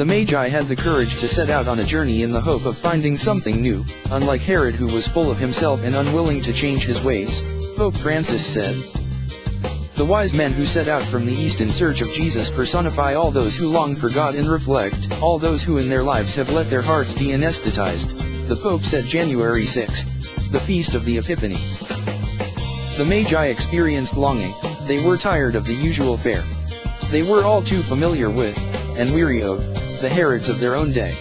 The Magi had the courage to set out on a journey in the hope of finding something new, unlike Herod, who was full of himself and unwilling to change his ways. Pope Francis said, "The wise men who set out from the east in search of Jesus personify all those who long for God and reflect, all those who in their lives have let their hearts be anesthetized." The Pope said January 6, the feast of the Epiphany. The Magi experienced longing. They were tired of the usual fare. They were all too familiar with, and weary of, the Herods of their own day.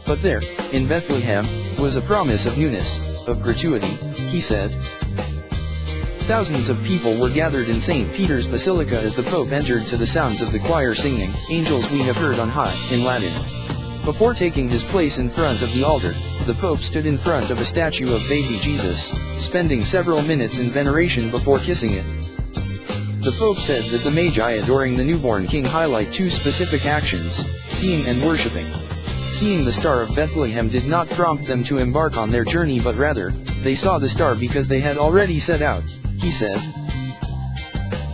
But there, in Bethlehem, was a promise of newness, of gratuity, he said. Thousands of people were gathered in St. Peter's Basilica as the Pope entered to the sounds of the choir singing, "Angels we have heard on high," in Latin. Before taking his place in front of the altar, the Pope stood in front of a statue of baby Jesus, spending several minutes in veneration before kissing it. The Pope said that the Magi adoring the newborn king highlight two specific actions: seeing and worshipping. Seeing the star of Bethlehem did not prompt them to embark on their journey, but rather, they saw the star because they had already set out, he said.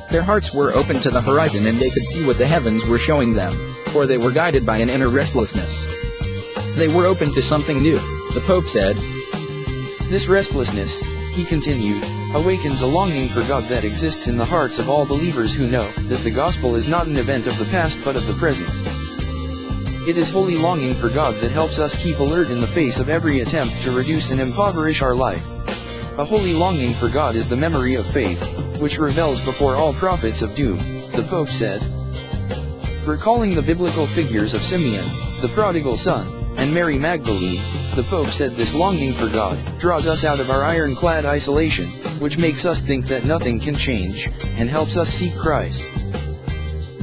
Their hearts were open to the horizon and they could see what the heavens were showing them, for they were guided by an inner restlessness. They were open to something new, the Pope said. This restlessness, he continued, awakens a longing for God that exists in the hearts of all believers who know that the gospel is not an event of the past but of the present. It is holy longing for God that helps us keep alert in the face of every attempt to reduce and impoverish our life. A holy longing for God is the memory of faith, which rebels before all prophets of doom, the Pope said. Recalling the biblical figures of Simeon, the prodigal son, and Mary Magdalene, the Pope said this longing for God draws us out of our ironclad isolation, which makes us think that nothing can change, and helps us seek Christ.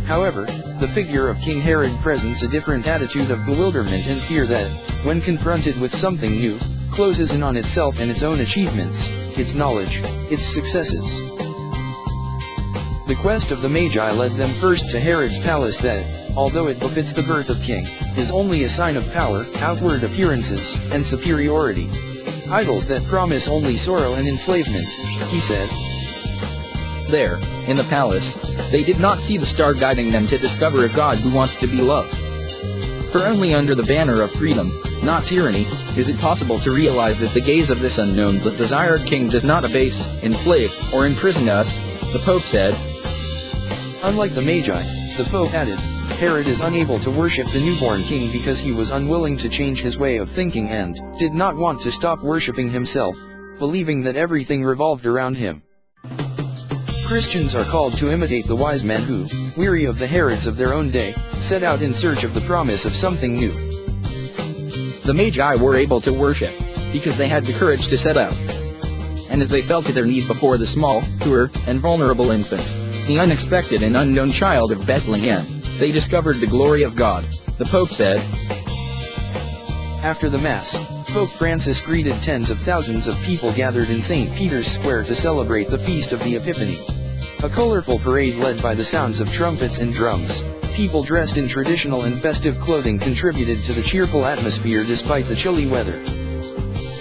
However, the figure of King Herod presents a different attitude of bewilderment and fear that, when confronted with something new, closes in on itself and its own achievements, its knowledge, its successes. The quest of the Magi led them first to Herod's palace that, although it befits the birth of king, is only a sign of power, outward appearances, and superiority. Idols that promise only sorrow and enslavement, he said. There, in the palace, they did not see the star guiding them to discover a God who wants to be loved. For only under the banner of freedom, not tyranny, is it possible to realize that the gaze of this unknown but desired king does not abase, enslave, or imprison us, the Pope said. Unlike the Magi, the Pope added, Herod is unable to worship the newborn king because he was unwilling to change his way of thinking and did not want to stop worshiping himself, believing that everything revolved around him. Christians are called to imitate the wise men who, weary of the Herods of their own day, set out in search of the promise of something new. The Magi were able to worship, because they had the courage to set out. And as they fell to their knees before the small, poor, and vulnerable infant, the unexpected and unknown child of Bethlehem, they discovered the glory of God, the Pope said. After the Mass, Pope Francis greeted tens of thousands of people gathered in St. Peter's Square to celebrate the Feast of the Epiphany. A colorful parade led by the sounds of trumpets and drums. People dressed in traditional and festive clothing contributed to the cheerful atmosphere despite the chilly weather.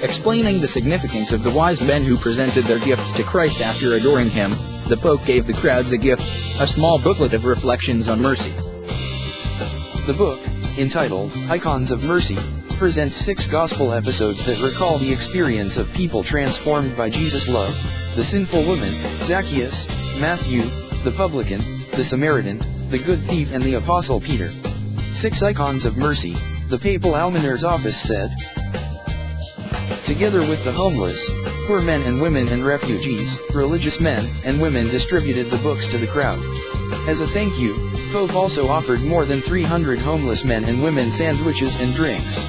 Explaining the significance of the wise men who presented their gifts to Christ after adoring him, the Pope gave the crowds a gift, a small booklet of reflections on mercy. The book, entitled Icons of Mercy, presents 6 gospel episodes that recall the experience of people transformed by Jesus' love: the sinful woman, Zacchaeus, Matthew, the publican, the Samaritan, the good thief, and the Apostle Peter. 6 icons of mercy, the papal almoner's office said. Together with the homeless, poor men and women and refugees, religious men and women distributed the books to the crowd. As a thank you, Pope also offered more than 300 homeless men and women sandwiches and drinks.